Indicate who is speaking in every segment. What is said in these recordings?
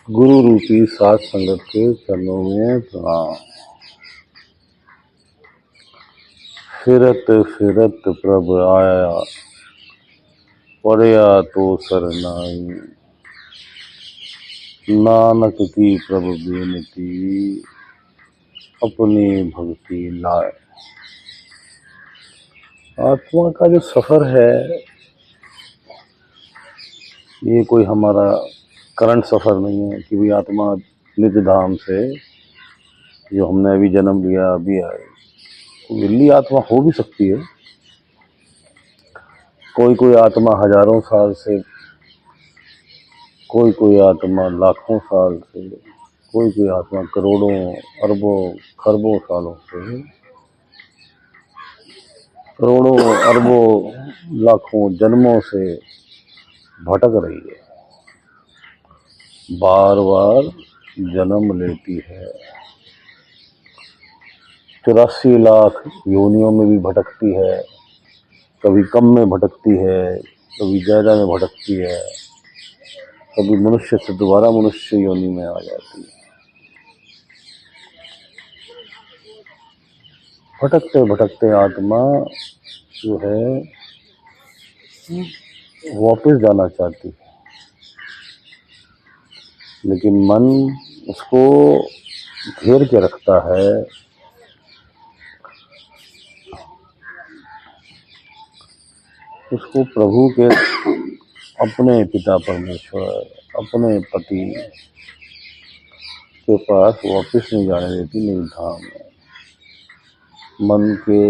Speaker 1: गुरु रूपी सात संगत के चरणों में प्रणाम। फिरत फिरत प्रभ आया, पड़या तो सरनाई। नानक की प्रभु बेनती, अपनी भक्ति लाए। आत्मा का जो सफर है, ये कोई हमारा करंट सफर नहीं है कि भाई आत्मा निज धाम से जो हमने अभी जन्म लिया अभी आए। विरली आत्मा हो भी सकती है। कोई आत्मा हजारों साल से, कोई आत्मा लाखों साल से, कोई आत्मा करोड़ों अरबों खरबों सालों से, करोड़ों अरबों लाखों जन्मों से भटक रही है, बार बार जन्म लेती है। 84 लाख योनियों में भी भटकती है, कभी कम में भटकती है, कभी ज्यादा में भटकती है, कभी मनुष्य से दोबारा मनुष्य योनि में आ जाती है। भटकते भटकते आत्मा जो है वापस जाना चाहती है, लेकिन मन उसको घेर के रखता है। उसको प्रभु के, अपने पिता परमेश्वर, अपने पति के पास वापस नहीं जाने देती निज धाम में। मन के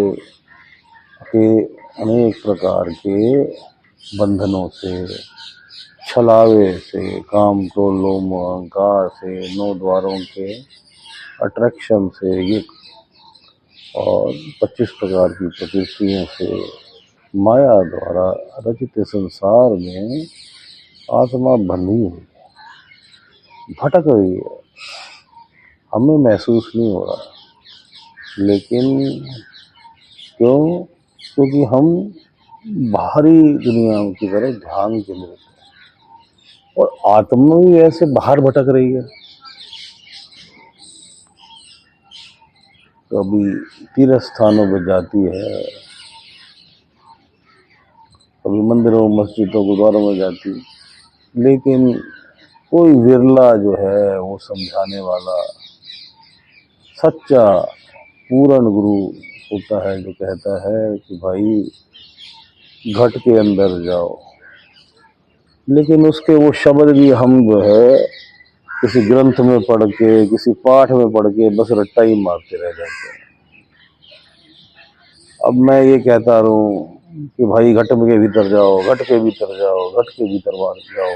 Speaker 1: अनेक प्रकार के बंधनों से, छलावे से, काम क्रोध लोभ मोह अहंकार से, 9 द्वारों के अट्रैक्शन से, ये और 25 प्रकार की प्रकृतियों से, माया द्वारा रचित संसार में आत्मा बंधी हुई है, भटक रही है। हमें महसूस नहीं हो रहा, लेकिन क्यों? क्योंकि हम बाहरी दुनिया की तरफ ध्यान केंद्रित है और आत्मा भी ऐसे बाहर भटक रही है। कभी तीर्थ स्थानों पर जाती है, कभी मंदिरों मस्जिदों गुरुद्वारों में जाती, लेकिन कोई विरला जो है वो समझाने वाला सच्चा पूर्ण गुरु होता है, जो कहता है कि भाई घट के अंदर जाओ। लेकिन उसके वो शब्द भी हम जो है किसी ग्रंथ में पढ़ के, किसी पाठ में पढ़ के बस रट्टा ही मारते रह जाते हैं। अब मैं ये कहता रहूं कि भाई घट के भीतर जाओ, घट के भीतर जाओ, घट के भीतर जाओ,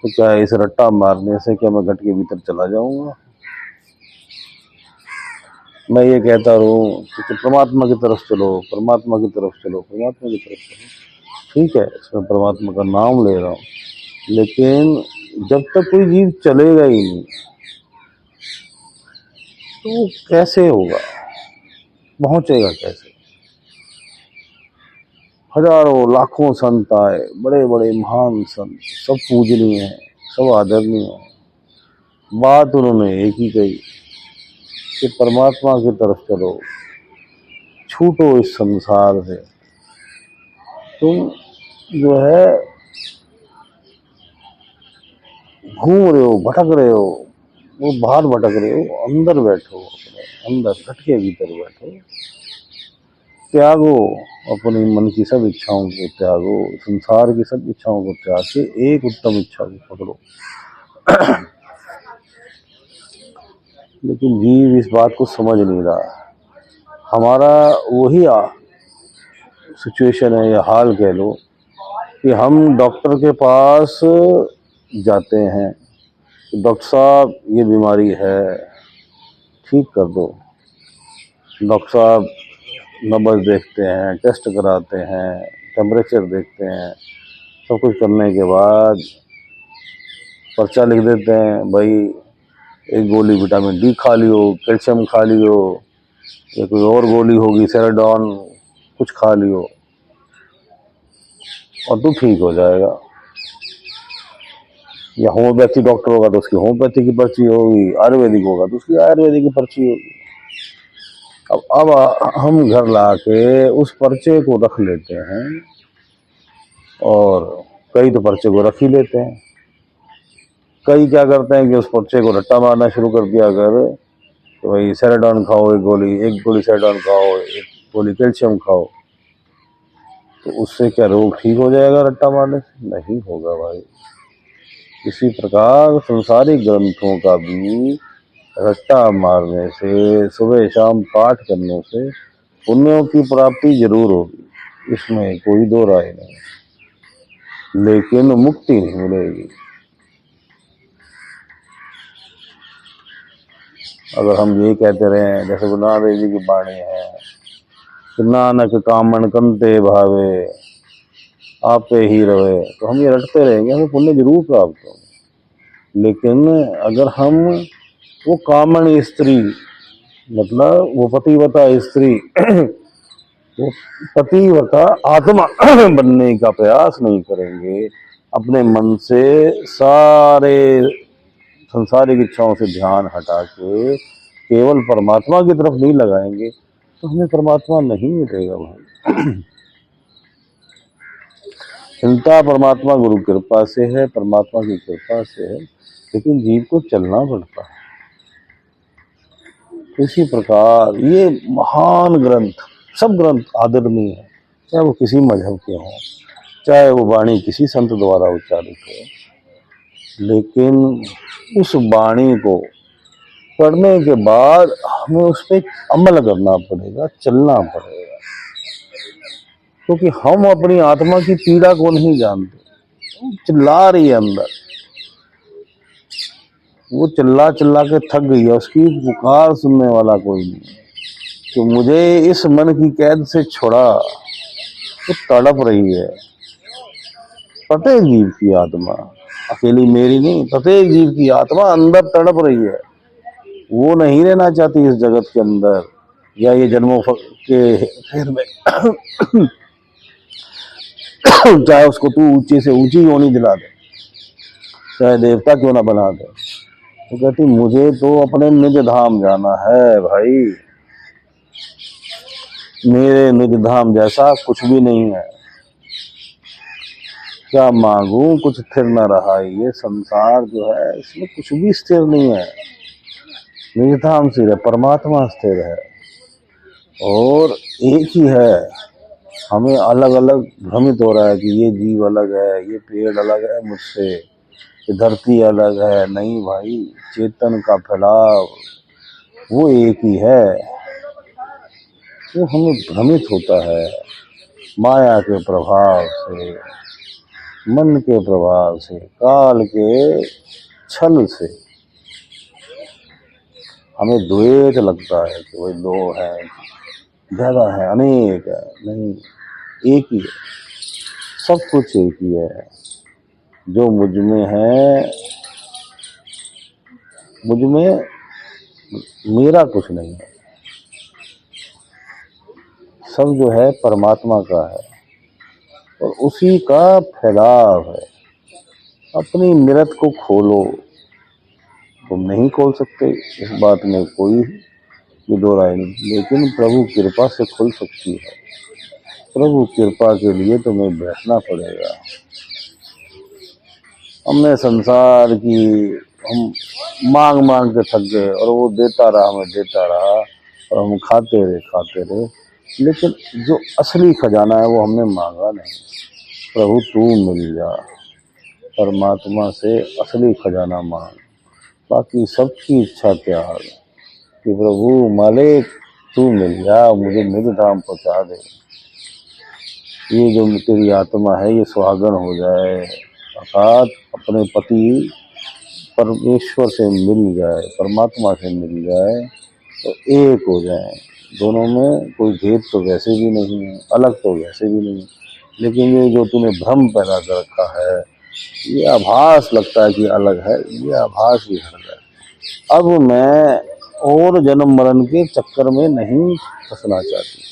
Speaker 1: तो क्या इस रट्टा मारने से क्या मैं घट के भीतर चला जाऊंगा? मैं ये कहता रहूं कि परमात्मा की तरफ चलो, परमात्मा की तरफ चलो, परमात्मा की तरफ चलो, ठीक है, इसमें परमात्मा का नाम ले रहा हूँ, लेकिन जब तक कोई जीव चलेगा ही नहीं तो कैसे होगा, पहुंचेगा कैसे? हजारों लाखों संत आए, बड़े बड़े महान संत, सब पूजनीय हैं, सब आदरणीय हैं। बात उन्होंने एक ही कही कि परमात्मा की तरफ चलो, छूटो इस संसार से। तुम जो है घूम रहे हो, भटक रहे हो, वो बाहर भटक रहे हो, अंदर बैठो, अपने अंदर घट के भीतर बैठो, त्यागो अपनी मन की सब इच्छाओं को, त्यागो संसार की सब इच्छाओं को, त्याग के एक उत्तम इच्छा को पकड़ो। लेकिन जीव इस बात को समझ नहीं रहा। हमारा वही सिचुएशन है या हाल कह लो कि हम डॉक्टर के पास जाते हैं, डॉक्टर साहब ये बीमारी है, ठीक कर दो। डॉक्टर साहब नब्ज देखते हैं, टेस्ट कराते हैं, टेम्परेचर देखते हैं, सब कुछ करने के बाद पर्चा लिख देते हैं, भाई एक गोली विटामिन डी खा लियो, कैल्शियम खा लियो, या कोई और गोली होगी सेराडॉन, कुछ खा लियो और तू ठीक हो जाएगा। या होम्योपैथी डॉक्टर होगा तो उसकी होम्योपैथी की पर्ची होगी, आयुर्वेदिक होगा तो उसकी आयुर्वेदिक की पर्ची होगी। अब हम घर ला के उस पर्चे को रख लेते हैं, और कई तो पर्चे को रख ही लेते हैं। कई क्या करते हैं कि उस पर्चे को रट्टा मारना शुरू कर दिया, अगर तो भाई सेराडॉन खाओ, एक गोली सेराडॉन खाओ, एक गोली कैल्शियम खाओ, तो उससे क्या रोग ठीक हो जाएगा रट्टा मारने से? नहीं होगा भाई। इसी प्रकार संसारिक ग्रंथों का भी रट्टा मारने से, सुबह शाम पाठ करने से पुण्यों की प्राप्ति जरूर होगी, इसमें कोई दो राय नहीं, लेकिन मुक्ति नहीं मिलेगी। अगर हम ये कहते रहे, जैसे गुरु नानक देव जी की वाणी है कि नानक कामन कंते भावे आपे ही रहे, तो हम ये रटते रहेंगे, हमें पुण्य जरूर प्राप्त होगा। लेकिन अगर हम वो कामन स्त्री, मतलब वो पतिव्रता स्त्री वो पतिव्रता आत्मा बनने का प्रयास नहीं करेंगे, अपने मन से सारे संसारिक इच्छाओं से ध्यान हटा के केवल परमात्मा की तरफ नहीं लगाएंगे, तो हमें परमात्मा नहीं मिलेगा भाई। चिंता परमात्मा गुरु कृपा से है, परमात्मा की कृपा से है, लेकिन जीव को चलना पड़ता है। इसी प्रकार ये महान ग्रंथ, सब ग्रंथ आदरणीय है, चाहे वो किसी मजहब के हों, चाहे वो वाणी किसी संत द्वारा उच्चारित हो, लेकिन उस वाणी को पढ़ने के बाद हमें उस पर अमल करना पड़ेगा, चलना पड़ेगा, क्योंकि हम अपनी आत्मा की पीड़ा को नहीं जानते। चिल्ला रही है अंदर, वो चिल्ला चिल्ला के थक गई है, उसकी पुकार सुनने वाला कोई नहीं है। तो मुझे इस मन की कैद से छुड़ा, तो तड़प रही है। प्रत्येक जीव की आत्मा, अकेली मेरी नहीं, प्रत्येक जीव की आत्मा अंदर तड़प रही है। वो नहीं रहना चाहती इस जगत के अंदर, या ये जन्मों के फेर में चाहे उसको तू ऊंची से ऊंची योनि दिला दे, चाहे देवता क्यों ना बना दे, तो कहती मुझे तो अपने निज धाम जाना है भाई, मेरे निज धाम जैसा कुछ भी नहीं है। क्या मांगू कुछ स्थिर न रहा, ये संसार जो है इसमें कुछ भी स्थिर नहीं है। निज धाम स्थिर है, परमात्मा स्थिर है, और एक ही है। हमें अलग अलग भ्रमित हो रहा है कि ये जीव अलग है, ये पेड़ अलग है मुझसे, ये धरती अलग है। नहीं भाई, चेतन का फैलाव वो एक ही है। वो हमें भ्रमित होता है माया के प्रभाव से, मन के प्रभाव से, काल के छल से। हमें द्वैत लगता है कि वही दो है, ज्यादा है, अनेक है। नहीं, एक ही है, सब कुछ एक ही है। जो मुझ में है, मुझ में मेरा कुछ नहीं है, सब जो है परमात्मा का है, और उसी का फैलाव है। अपनी मिरत को खोलो, तुम नहीं खोल सकते, इस बात में कोई दो राय नहीं, लेकिन प्रभु कृपा से खुल सकती है। प्रभु कृपा के लिए तुम्हें बैठना पड़ेगा। हमने संसार की, हम मांग मांग के थक गए, और वो देता रहा, हमें देता रहा, और हम खाते रहे, लेकिन जो असली खजाना है वो हमने मांगा नहीं। प्रभु तू मिल जा, परमात्मा से असली खजाना मांग, बाकी सबकी इच्छा त्याग कि प्रभु मालिक तू मिल जा, मुझे निज धाम पहुंचा दे। ये जो तेरी आत्मा है ये सुहागन हो जाए, अर्थात अपने पति परमेश्वर से मिल जाए, परमात्मा से मिल जाए, तो एक हो जाए। दोनों में कोई भेद तो वैसे भी नहीं है, अलग तो वैसे भी नहीं, लेकिन ये जो तूने भ्रम पैदा कर रखा है, ये आभास लगता है कि अलग है, ये आभास भी हट गया। अब मैं और जन्म मरण के चक्कर में नहीं फंसना चाहती।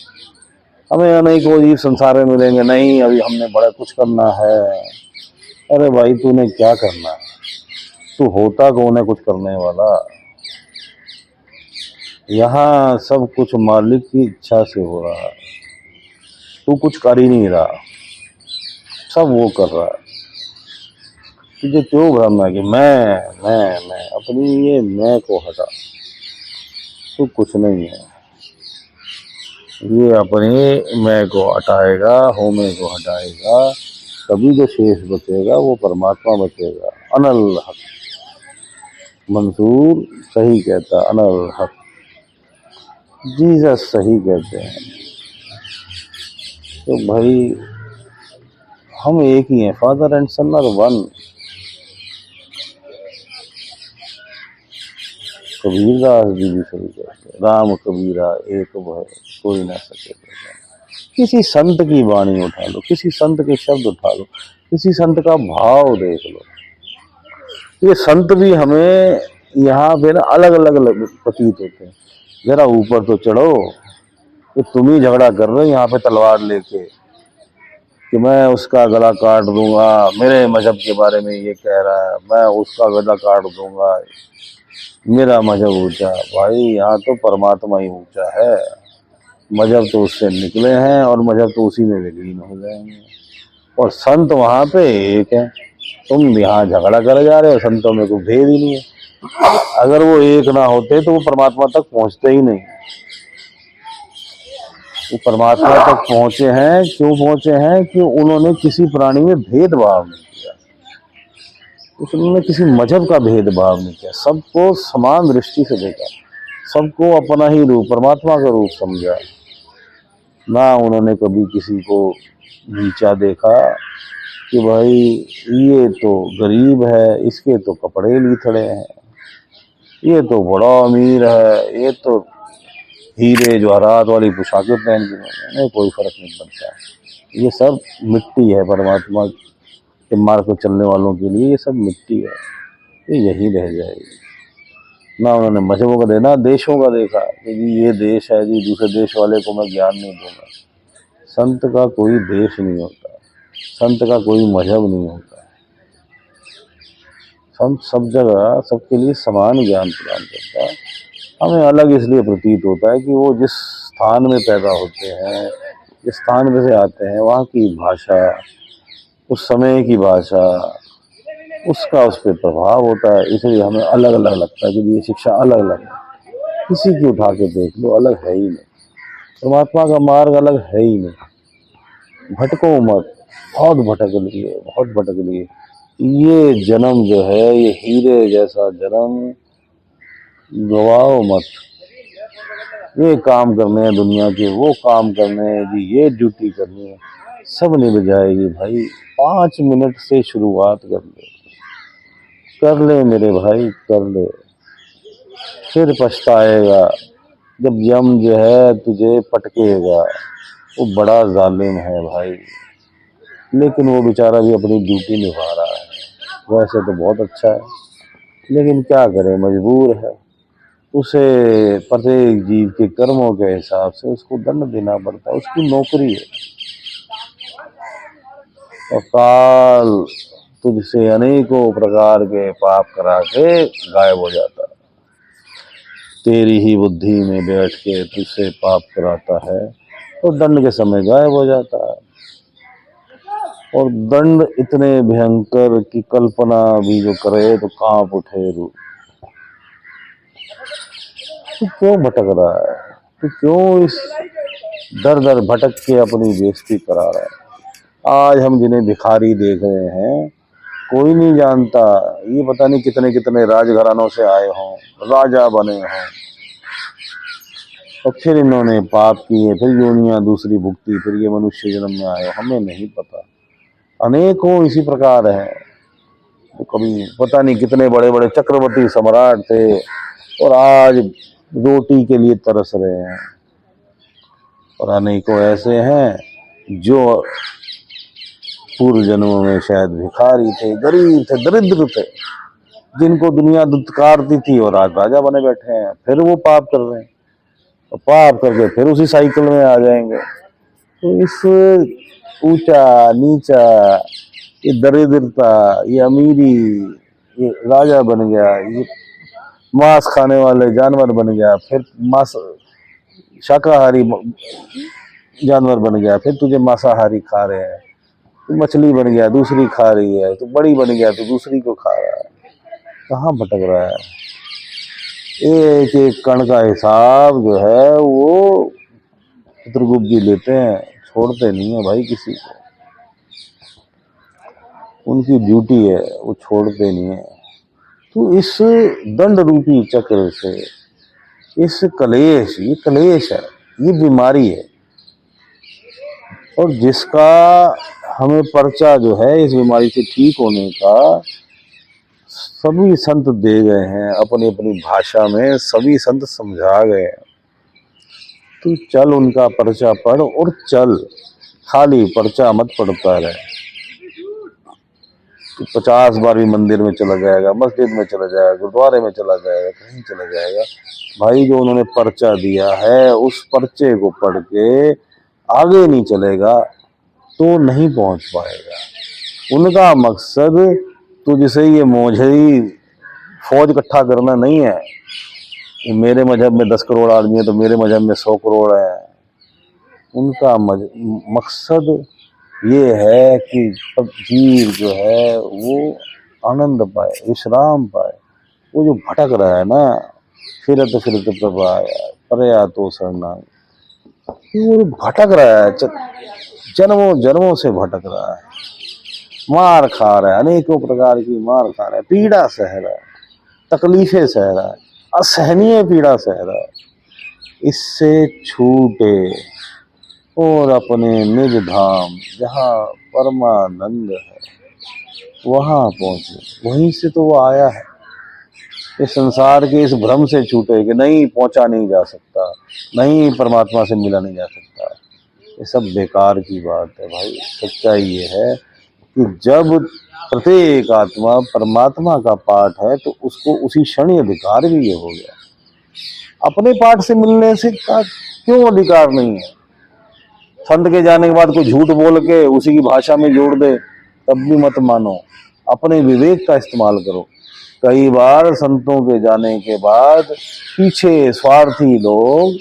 Speaker 1: हमें अनेकों जीव संसार में मिलेंगे, नहीं अभी हमने बड़ा कुछ करना है। अरे भाई, तूने क्या करना है? तू होता कौन है कुछ करने वाला? यहाँ सब कुछ मालिक की इच्छा से हो रहा है, तू कुछ कर ही नहीं रहा, सब वो कर रहा है। तुझे क्यों भ्रम है कि मैं अपनी ये मैं को हटा, तू कुछ नहीं है। ये अपनी मैं को हटाएगा, होमे को हटाएगा, तभी जो शेष बचेगा वो परमात्मा बचेगा। अनल हक, मंसूर सही कहता, अनल हक, जीसस सही कहते हैं। तो भाई हम एक ही हैं, father and son are one. Kabirdas ji भी सही कहते हैं, राम कबीरा एक भय कोई ना सके। किसी संत की वाणी उठा लो, किसी संत के शब्द उठा लो, किसी संत का भाव देख लो। ये संत भी हमें यहाँ पे ना अलग अलग प्रतीत होते हैं। जरा ऊपर तो चढ़ो, कि तुम ही झगड़ा कर रहे हो यहाँ पे तलवार लेके कि मैं उसका गला काट दूंगा, मेरे मजहब के बारे में ये कह रहा है, मैं उसका गला काट दूंगा, मेरा मजहब ऊंचा। भाई यहाँ तो परमात्मा ही ऊंचा है, मजहब तो उससे निकले हैं और मजहब तो उसी में विलीन हो जाएंगे। और संत वहां पे एक है, तुम यहाँ झगड़ा करे जा रहे हो, संतों में कोई भेद ही नहीं है। अगर वो एक ना होते तो वो परमात्मा तक पहुंचते ही नहीं। वो परमात्मा तक पहुंचे हैं, क्यों पहुंचे हैं? कि उन्होंने किसी प्राणी में भेदभाव नहीं किया, उन्होंने किसी मजहब का भेदभाव नहीं किया, सबको समान दृष्टि से देखा, सबको अपना ही रूप, परमात्मा का रूप समझा। ना उन्होंने कभी किसी को नीचा देखा कि भाई ये तो गरीब है, इसके तो कपड़े लीथड़े हैं, ये तो बड़ा अमीर है, ये तो हीरे जवाहरात वाली पोशाकें पहन के, कोई फर्क नहीं पड़ता। ये सब मिट्टी है, परमात्मा के मार्ग पर चलने वालों के लिए ये सब मिट्टी है, ये यही रह जाएगी। ना उन्होंने मजहबों का देना, देशों का देखा कि जी ये देश है जी, दूसरे देश वाले को मैं ज्ञान नहीं दूंगा। संत का कोई देश नहीं होता, संत का कोई मजहब नहीं होता। संत सब जगह सबके लिए समान ज्ञान प्रदान करता है। हमें अलग इसलिए प्रतीत होता है कि वो जिस स्थान में पैदा होते हैं, जिस स्थान में से आते हैं, वहाँ की भाषा, उस समय की भाषा, उसका उस पर प्रभाव होता है। इसलिए हमें अलग अलग लगता है कि ये शिक्षा अलग अलग है। किसी की उठा के देख लो, अलग है ही नहीं। परमात्मा का मार्ग अलग है ही नहीं। भटको मत, बहुत भटक लिए, बहुत भटक लिए। ये जन्म जो है, ये हीरे जैसा जन्म गवाओ मत। ये काम करने हैं दुनिया के, वो काम करने हैं जी, ये ड्यूटी करनी है, सब निभ जाएगी भाई। 5 मिनट से शुरुआत कर ले मेरे भाई, कर ले। फिर पछताएगा जब यम जो है तुझे पटकेगा। वो बड़ा जालिम है भाई, लेकिन वो बेचारा भी अपनी ड्यूटी निभा रहा है। वैसे तो बहुत अच्छा है, लेकिन क्या करे, मजबूर है। उसे प्रत्येक जीव के कर्मों के हिसाब से उसको दंड देना पड़ता है, उसकी नौकरी है। और काल तुझसे अनेकों प्रकार के पाप करा के गायब हो जाता है। तेरी ही बुद्धि में बैठ के तुझसे पाप कराता है, तो दंड के समय गायब हो जाता है। और दंड इतने भयंकर की कल्पना भी जो करे तो कांप उठे रूह। तू क्यों भटक रहा है? तू क्यों इस दर दर भटक के अपनी बेइज्जती करा रहा है? आज हम जिन्हें भिखारी देख रहे हैं, कोई नहीं जानता ये पता नहीं कितने कितने राजघरानों से आए हों, राजा बने हों, और फिर इन्होंने पाप किए, फिर योनियां दूसरी भुगती, फिर ये मनुष्य जन्म में आए, हमें नहीं पता। अनेकों इसी प्रकार हैं, तो कभी पता नहीं कितने बड़े बड़े चक्रवर्ती सम्राट थे और आज रोटी के लिए तरस रहे हैं। और अनेकों ऐसे हैं जो पूर्व जन्मों में शायद भिखारी थे, गरीब थे, दरिद्र थे, जिनको दुनिया दुत्कारती थी और आज राजा बने बैठे हैं। फिर वो पाप कर रहे हैं, और पाप करके फिर उसी साइकिल में आ जाएंगे। तो इस ऊंचा नीचा, ये दरिद्रता, ये अमीरी, ये राजा बन गया, ये मांस खाने वाले जानवर बन गया, फिर मांस शाकाहारी जानवर बन गया, फिर तुझे मांसाहारी खा रहे हैं, तू मछली बन गया दूसरी खा रही है, तू बड़ी बन गया तो दूसरी को खा रहा है, कहाँ भटक रहा है। एक एक कण का हिसाब जो है वो चित्रगुप्त जी लेते हैं, छोड़ते नहीं है भाई किसी को, उनकी ड्यूटी है, वो छोड़ते नहीं है। तो इस दंड रूपी चक्र से, इस कलेश, ये कलेश है, ये बीमारी है, और जिसका हमें पर्चा जो है इस बीमारी से ठीक होने का सभी संत दे गए हैं, अपनी अपनी भाषा में सभी संत समझा गए हैं। तू चल उनका पर्चा पढ़ और चल, खाली पर्चा मत पढ़ता रहे। तू 50 बार भी मंदिर में चला जाएगा, मस्जिद में चला जाएगा, गुरुद्वारे में चला जाएगा, कहीं चला जाएगा, भाई जो उन्होंने पर्चा दिया है उस पर्चे को पढ़ के आगे नहीं चलेगा तो नहीं पहुंच पाएगा। उनका मकसद तुझसे ये मौजरी फौज इकट्ठा करना नहीं है, मेरे मजहब में 10 करोड़ आदमी है तो मेरे मजहब में 100 करोड़ है। उनका मकसद ये है कि सब जीव जो है वो आनंद पाए, विश्राम पाए। वो जो भटक रहा है ना, फिरत फिरत प्रभाया परया तो सरना, वो भटक रहा है, जन्मों जन्मों से भटक रहा है, मार खा रहा है, अनेकों प्रकार की मार खा रहा है, पीड़ा सह रहा है, तकलीफें सह रहा है, असहनीय पीड़ा सह रहा है। इससे छूटे और अपने निज धाम जहाँ परमानंद है वहाँ पहुँचे। वहीं से तो वो आया है। इस संसार के इस भ्रम से छूटे कि नहीं पहुँचा नहीं जा सकता, नहीं परमात्मा से मिला नहीं जा सकता, ये सब बेकार की बात है भाई। सच्चाई ये है कि जब प्रत्येक आत्मा परमात्मा का पाठ है तो उसको उसी क्षण ही अधिकार भी ये हो गया। अपने पाठ से मिलने से का क्यों अधिकार नहीं है? संत के जाने के बाद कोई झूठ बोल के उसी की भाषा में जोड़ दे तब भी मत मानो, अपने विवेक का इस्तेमाल करो। कई बार संतों के जाने के बाद पीछे स्वार्थी लोग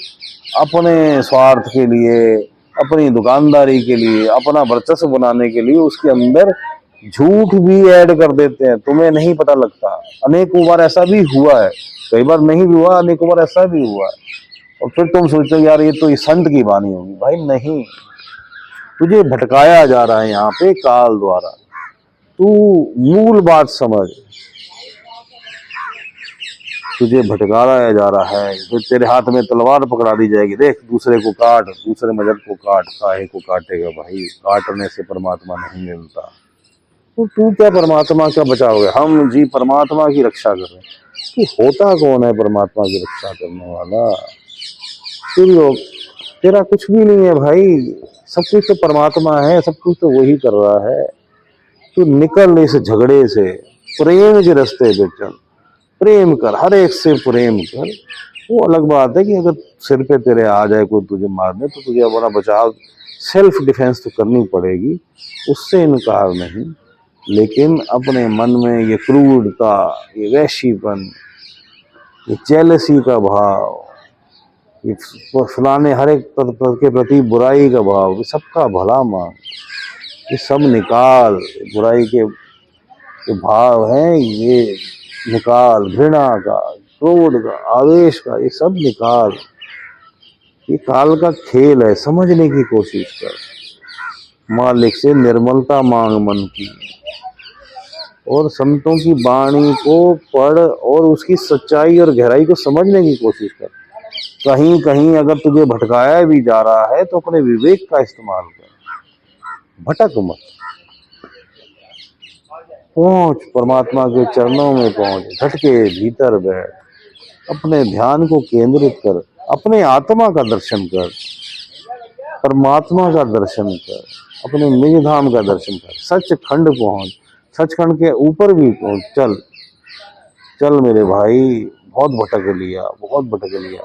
Speaker 1: अपने स्वार्थ के लिए, अपनी दुकानदारी के लिए, अपना वर्चस्व बनाने के लिए उसके अंदर झूठ भी ऐड कर देते हैं, तुम्हें नहीं पता लगता। अनेकों बार ऐसा भी हुआ है, कई बार नहीं भी हुआ, अनेकों बार ऐसा भी हुआ है। और फिर तुम सोचो यार ये तो इस संत की वाणी होगी। भाई नहीं, तुझे भटकाया जा रहा है यहाँ पे काल द्वारा। तू मूल बात समझ, तुझे भटकाया जा रहा है। फिर तेरे हाथ में तलवार पकड़ा दी जाएगी, देख दूसरे को काट, दूसरे मजहब को काट। काहे को काटेगा भाई? काटने से परमात्मा नहीं मिलता। तो तू क्या परमात्मा का बचाओगे? हम जी परमात्मा की रक्षा कर रहे हैं। कि होता कौन है परमात्मा की रक्षा करने वाला? तेरा कुछ भी नहीं है भाई, सब कुछ तो परमात्मा है, सब कुछ तो वही कर रहा है। तू निकल इस झगड़े से, प्रेम के रास्ते पे चल, प्रेम कर, हर एक से प्रेम कर। वो अलग बात है कि अगर सिर पे तेरे आ जाए कोई तुझे मारने तो तुझे अपना बचाव, सेल्फ डिफेंस तो करनी पड़ेगी, उससे इनकार नहीं। लेकिन अपने मन में ये क्रूरता, ये वैशीपन, ये जेलसी का भाव, ये फलाने हर एक के प्रति बुराई का भाव, ये सबका भला मांग, ये सब निकाल। बुराई के भाव हैं ये निकाल, घृणा का, क्रोध का, आवेश का, ये सब निकाल। ये काल का खेल है, समझने की कोशिश कर। मालिक से निर्मलता मांग मन की, और संतों की वाणी को पढ़ और उसकी सच्चाई और गहराई को समझने की कोशिश कर। कहीं कहीं अगर तुझे भटकाया भी जा रहा है तो अपने विवेक का इस्तेमाल कर, भटक मत। पहुंच परमात्मा के चरणों में, पहुंच, झटके भीतर बैठ, अपने ध्यान को केंद्रित कर, अपने आत्मा का दर्शन कर, परमात्मा का दर्शन कर, अपने निज धाम का दर्शन कर, सचखंड पहुंच, सचखंड के ऊपर भी पहुंच। चल चल मेरे भाई, बहुत भटक लिया, बहुत भटक लिया,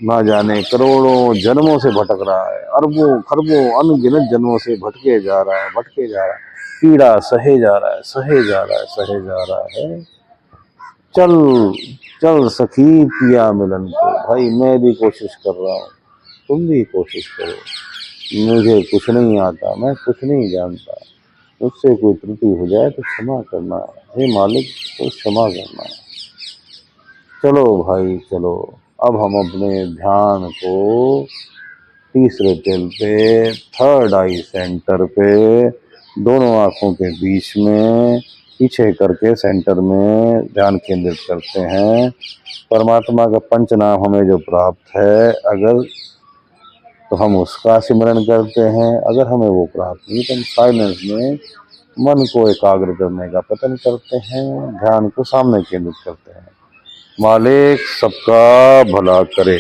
Speaker 1: ना जाने करोड़ों जन्मों से भटक रहा है, अरबों खरबों अनगिनत जन्मों से भटके जा रहा है, भटके जा रहा है। पीड़ा सहे जा रहा है, सहे जा रहा है, सहे जा रहा है। चल चल सखी पिया मिलन को। भाई मैं भी कोशिश कर रहा हूँ, तुम भी कोशिश करो। मुझे कुछ नहीं आता, मैं कुछ नहीं जानता, मुझसे कोई त्रुटि हो जाए तो क्षमा करना, हे मालिक तो क्षमा करना। चलो भाई चलो, अब हम अपने ध्यान को तीसरे तेल पे, थर्ड आई सेंटर पे, दोनों आंखों के बीच में पीछे करके सेंटर में ध्यान केंद्रित करते हैं। परमात्मा का पंच नाम हमें जो प्राप्त है, अगर तो हम उसका सिमरन करते हैं, अगर हमें वो प्राप्त नहीं तो हम साइलेंस में मन को एकाग्र करने का प्रयत्न करते हैं, ध्यान को सामने केंद्रित करते हैं। मालिक सबका भला करे।